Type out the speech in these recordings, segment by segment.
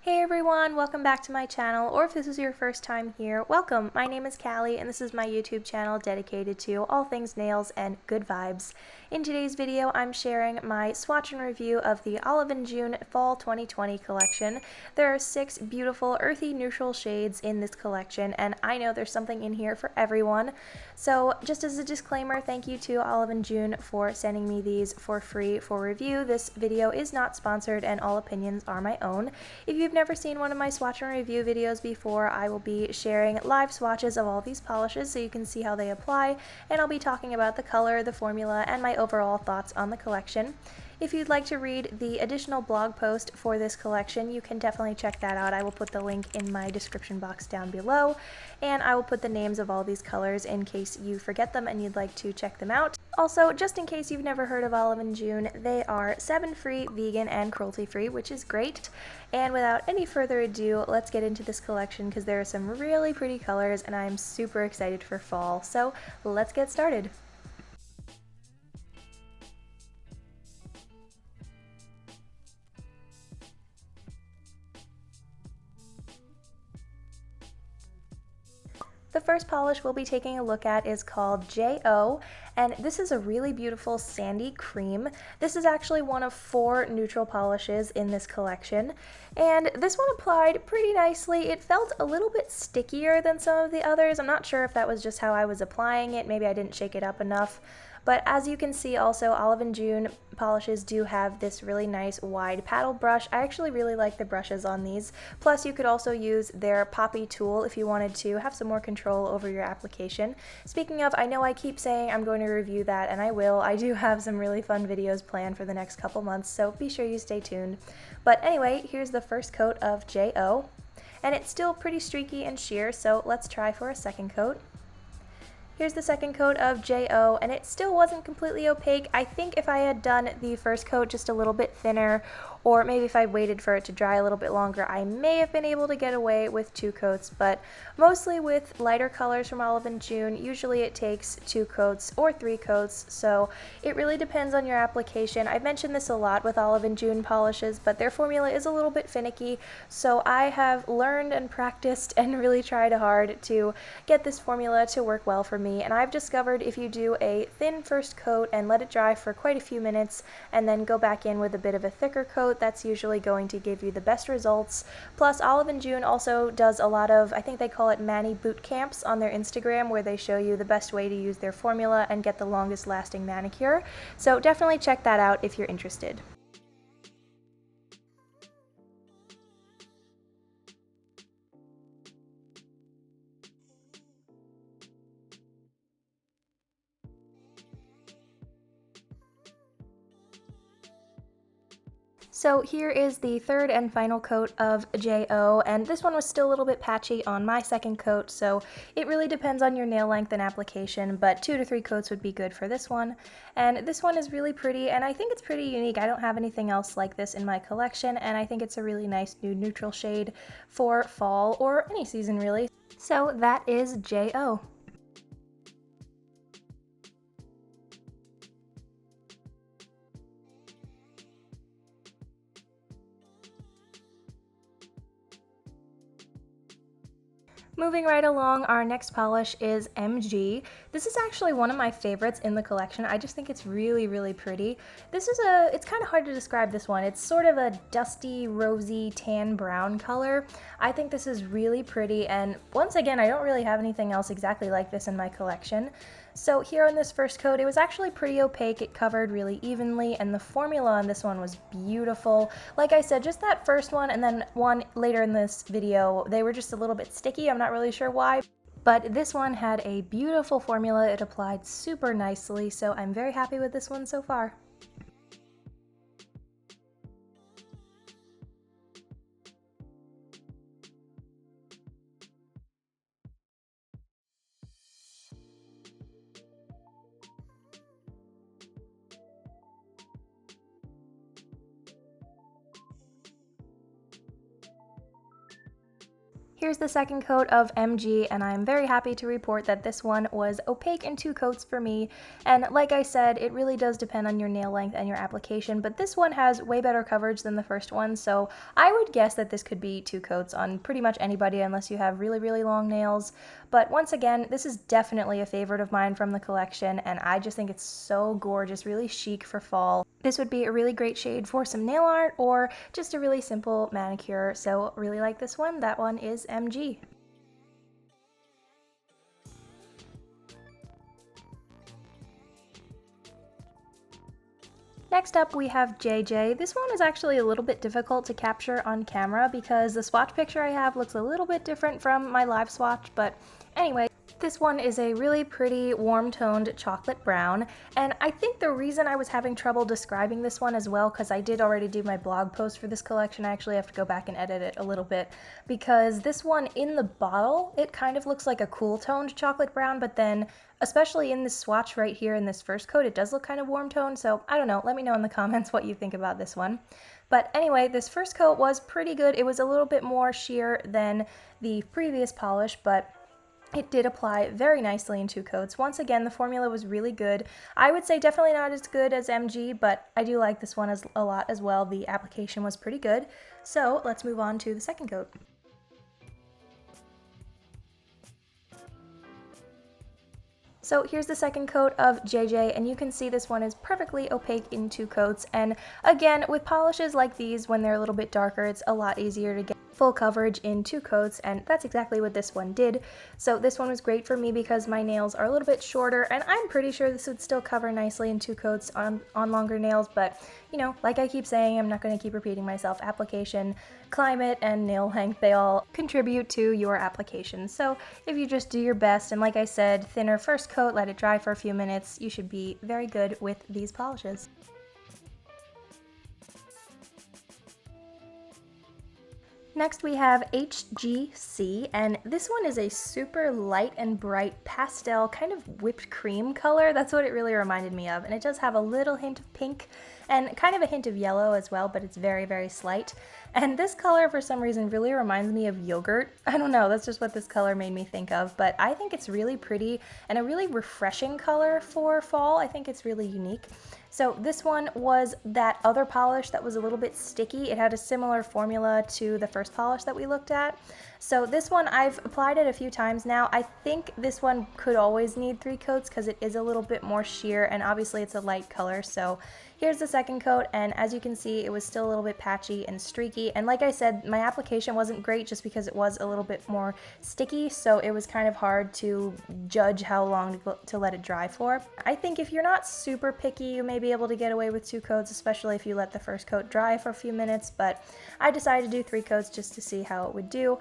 Hey everyone, welcome back to my channel, or if this is your first time here, welcome. My name is Callie and this is my YouTube channel dedicated to all things nails and good vibes. In today's video, I'm sharing my swatch and review of the Olive & June Fall 2020 collection. There are 6 beautiful earthy neutral shades in this collection, and I know there's something in here for everyone. So just as a disclaimer, thank you to Olive & June for sending me these for free for review. This video is not sponsored and all opinions are my own. If you've never seen one of my swatch and review videos before, I will be sharing live swatches of all these polishes so you can see how they apply, and I'll be talking about the color, the formula, and my overall thoughts on the collection. If you'd like to read the additional blog post for this collection, you can definitely check that out. I will put the link in my description box down below, and I will put the names of all these colors in case you forget them and you'd like to check them out. Also, just in case you've never heard of Olive & June, they are paraben-free, vegan, and cruelty-free, which is great. And without any further ado, let's get into this collection because there are some really pretty colors and I'm super excited for fall. So let's get started. The first polish we'll be taking a look at is called J.O., and this is a really beautiful sandy cream. This is actually one of 4 neutral polishes in this collection, and this one applied pretty nicely. It felt a little bit stickier than some of the others. I'm not sure if that was just how I was applying it. Maybe I didn't shake it up enough. But as you can see, also Olive & June polishes do have this really nice wide paddle brush. I actually really like the brushes on these. Plus you could also use their poppy tool if you wanted to have some more control over your application. Speaking of, I know I keep saying I'm going to review that, and I will. I do have some really fun videos planned for the next couple months, so be sure you stay tuned. But anyway, here's the first coat of J.O., and it's still pretty streaky and sheer, so let's try for a second coat. Here's the second coat of J.O., and it still wasn't completely opaque. I think if I had done the first coat just a little bit thinner, or maybe if I waited for it to dry a little bit longer, I may have been able to get away with 2 coats, but mostly with lighter colors from Olive & June, usually it takes 2 coats or 3 coats, so it really depends on your application. I've mentioned this a lot with Olive & June polishes, but their formula is a little bit finicky, so I have learned and practiced and really tried hard to get this formula to work well for me, and I've discovered if you do a thin first coat and let it dry for quite a few minutes and then go back in with a bit of a thicker coat, that's usually going to give you the best results. Plus Olive & June also does a lot of, I think they call it mani boot camps on their Instagram, where they show you the best way to use their formula and get the longest lasting manicure. So definitely check that out if you're interested. So here is the third and final coat of J.O., and this one was still a little bit patchy on my second coat, so it really depends on your nail length and application, but 2 to 3 coats would be good for this one. And this one is really pretty, and I think it's pretty unique. I don't have anything else like this in my collection, and I think it's a really nice new neutral shade for fall or any season really. So that is J.O. Moving right along, our next polish is MG. This is actually one of my favorites in the collection. I just think it's really, really pretty. It's kind of hard to describe this one. It's sort of a dusty, rosy, tan brown color. I think this is really pretty, and once again, I don't really have anything else exactly like this in my collection. So here on this first coat, it was actually pretty opaque. It covered really evenly, and the formula on this one was beautiful. Like I said, just that first one and then one later in this video, they were just a little bit sticky. I'm not really sure why. But this one had a beautiful formula. It applied super nicely, so I'm very happy with this one so far. Here's the second coat of MG, and I'm very happy to report that this one was opaque in 2 coats for me. And like I said, it really does depend on your nail length and your application, but this one has way better coverage than the first one, so I would guess that this could be 2 coats on pretty much anybody unless you have really, really long nails. But once again, this is definitely a favorite of mine from the collection, and I just think it's so gorgeous, really chic for fall. This would be a really great shade for some nail art or just a really simple manicure, so really like this one. That one is MG. Next up we have JJ. This one is actually a little bit difficult to capture on camera because the swatch picture I have looks a little bit different from my live swatch, but anyway. This one is a really pretty warm-toned chocolate brown, and I think the reason I was having trouble describing this one as well, because I did already do my blog post for this collection, I actually have to go back and edit it a little bit, because this one in the bottle, it kind of looks like a cool-toned chocolate brown, but then especially in this swatch right here in this first coat, it does look kind of warm-toned, so I don't know, let me know in the comments what you think about this one. But anyway, this first coat was pretty good. It was a little bit more sheer than the previous polish, but it did apply very nicely in 2 coats. Once again, the formula was really good. I would say definitely not as good as MG, but I do like this one a lot as well. The application was pretty good. So let's move on to the second coat. So here's the second coat of JJ, and you can see this one is perfectly opaque in 2 coats. And again, with polishes like these, when they're a little bit darker, it's a lot easier to get full coverage in 2 coats, and that's exactly what this one did. So this one was great for me because my nails are a little bit shorter, and I'm pretty sure this would still cover nicely in 2 coats on longer nails, but you know, like I keep saying, I'm not going to keep repeating myself. Application, climate, and nail length, they all contribute to your application. So if you just do your best, and like I said, thinner first coat, let it dry for a few minutes, you should be very good with these polishes. Next we have HGC, and this one is a super light and bright pastel kind of whipped cream color. That's what it really reminded me of, and it does have a little hint of pink and kind of a hint of yellow as well, but it's very, very slight. And this color for some reason really reminds me of yogurt. I don't know, that's just what this color made me think of, but I think it's really pretty and a really refreshing color for fall. I think it's really unique. So this one was that other polish that was a little bit sticky. It had a similar formula to the first polish that we looked at. So this one, I've applied it a few times now. I think this one could always need 3 coats because it is a little bit more sheer, and obviously it's a light color. So here's the second coat, and as you can see, it was still a little bit patchy and streaky. And like I said, my application wasn't great just because it was a little bit more sticky, so it was kind of hard to judge how long to let it dry for. I think if you're not super picky, you may be able to get away with 2 coats, especially if you let the first coat dry for a few minutes, but I decided to do 3 coats just to see how it would do.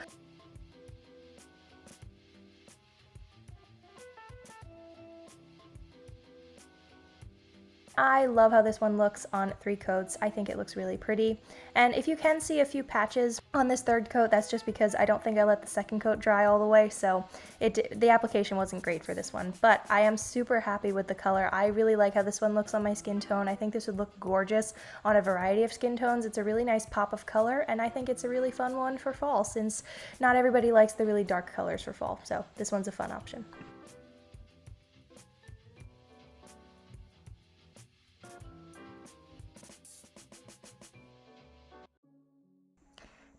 I love how this one looks on 3 coats. I think it looks really pretty. And if you can see a few patches on this third coat, that's just because I don't think I let the second coat dry all the way, so the application wasn't great for this one. But I am super happy with the color. I really like how this one looks on my skin tone. I think this would look gorgeous on a variety of skin tones. It's a really nice pop of color, and I think it's a really fun one for fall since not everybody likes the really dark colors for fall. So this one's a fun option.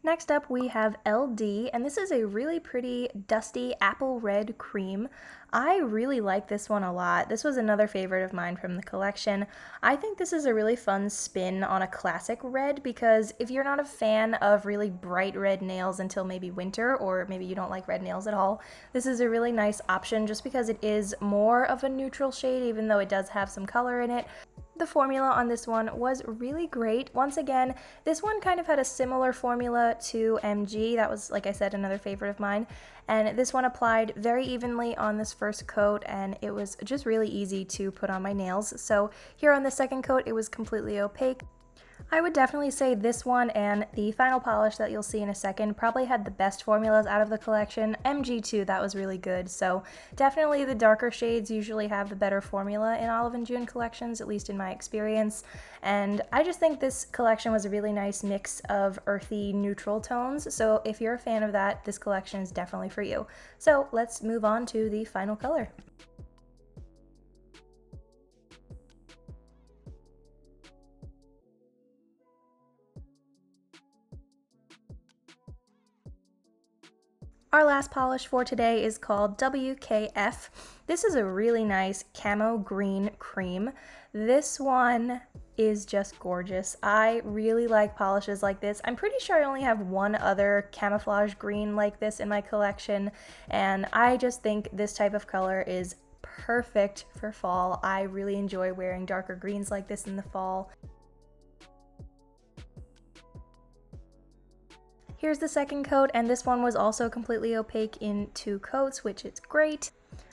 Next up we have LD, and this is a really pretty dusty apple red cream. I really like this one a lot. This was another favorite of mine from the collection. I think this is a really fun spin on a classic red because if you're not a fan of really bright red nails until maybe winter, or maybe you don't like red nails at all, this is a really nice option just because it is more of a neutral shade even though it does have some color in it. The formula on this one was really great. Once again, this one kind of had a similar formula to MG. That was, like I said, another favorite of mine. And this one applied very evenly on this first coat, and it was just really easy to put on my nails. So here on the second coat, it was completely opaque. I would definitely say this one and the final polish that you'll see in a second probably had the best formulas out of the collection. MG2, that was really good. So definitely the darker shades usually have the better formula in Olive and June collections, at least in my experience. And I just think this collection was a really nice mix of earthy neutral tones. So if you're a fan of that, this collection is definitely for you. So let's move on to the final color. Our last polish for today is called WKF. This is a really nice camo green cream. This one is just gorgeous. I really like polishes like this. I'm pretty sure I only have one other camouflage green like this in my collection, and I just think this type of color is perfect for fall. I really enjoy wearing darker greens like this in the fall. Here's the second coat, and this one was also completely opaque in 2 coats, which is great.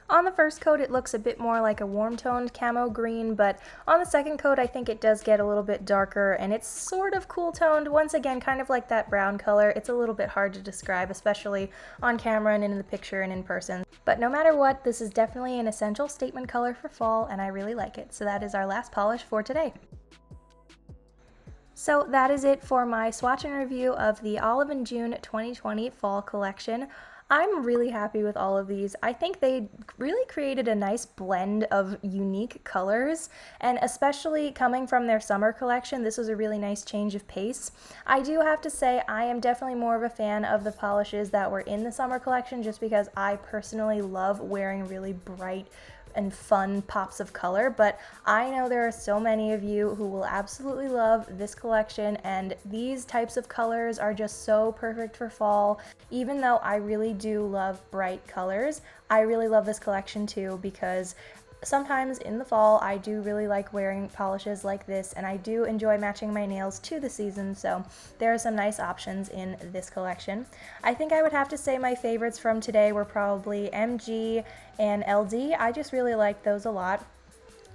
On the first coat, it looks a bit more like a warm-toned camo green, but on the second coat, I think it does get a little bit darker, and it's sort of cool-toned. Once again, kind of like that brown color. It's a little bit hard to describe, especially on camera and in the picture and in person. But no matter what, this is definitely an essential statement color for fall, and I really like it. So that is our last polish for today. So that is it for my swatch and review of the Olive and June 2020 fall collection. I'm really happy with all of these. I think they really created a nice blend of unique colors, and especially coming from their summer collection, this was a really nice change of pace. I do have to say I am definitely more of a fan of the polishes that were in the summer collection just because I personally love wearing really bright and fun pops of color, but I know there are so many of you who will absolutely love this collection, and these types of colors are just so perfect for fall. Even though I really do love bright colors, I really love this collection too because sometimes in the fall I do really like wearing polishes like this, and I do enjoy matching my nails to the season, so there are some nice options in this collection. I think I would have to say my favorites from today were probably MG and LD. I just really like those a lot.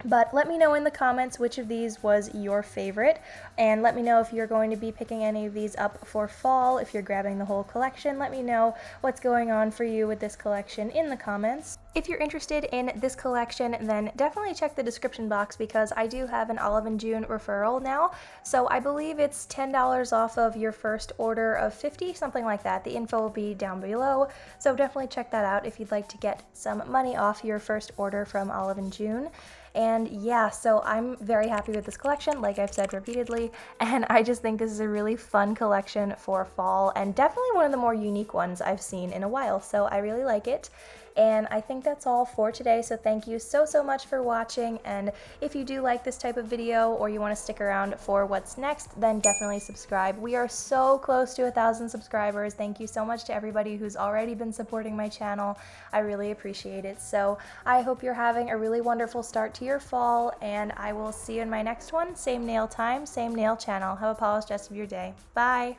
But let me know in the comments which of these was your favorite, and let me know if you're going to be picking any of these up for fall, if you're grabbing the whole collection. Let me know what's going on for you with this collection in the comments. If you're interested in this collection, then definitely check the description box because I do have an Olive and June referral now. So I believe it's $10 off of your first order of 50, something like that. The info will be down below, so definitely check that out if you'd like to get some money off your first order from Olive and June. And yeah, so I'm very happy with this collection, like I've said repeatedly, and I just think this is a really fun collection for fall and definitely one of the more unique ones I've seen in a while, so I really like it. And I think that's all for today, so thank you so much for watching, and if you do like this type of video or you want to stick around for what's next, then definitely subscribe. We are so close to 1,000 subscribers. Thank you so much to everybody who's already been supporting my channel. I really appreciate it. So I hope you're having a really wonderful start to your fall, and I will see you in my next one. Same nail time, same nail channel. Have a polished rest of your day. Bye!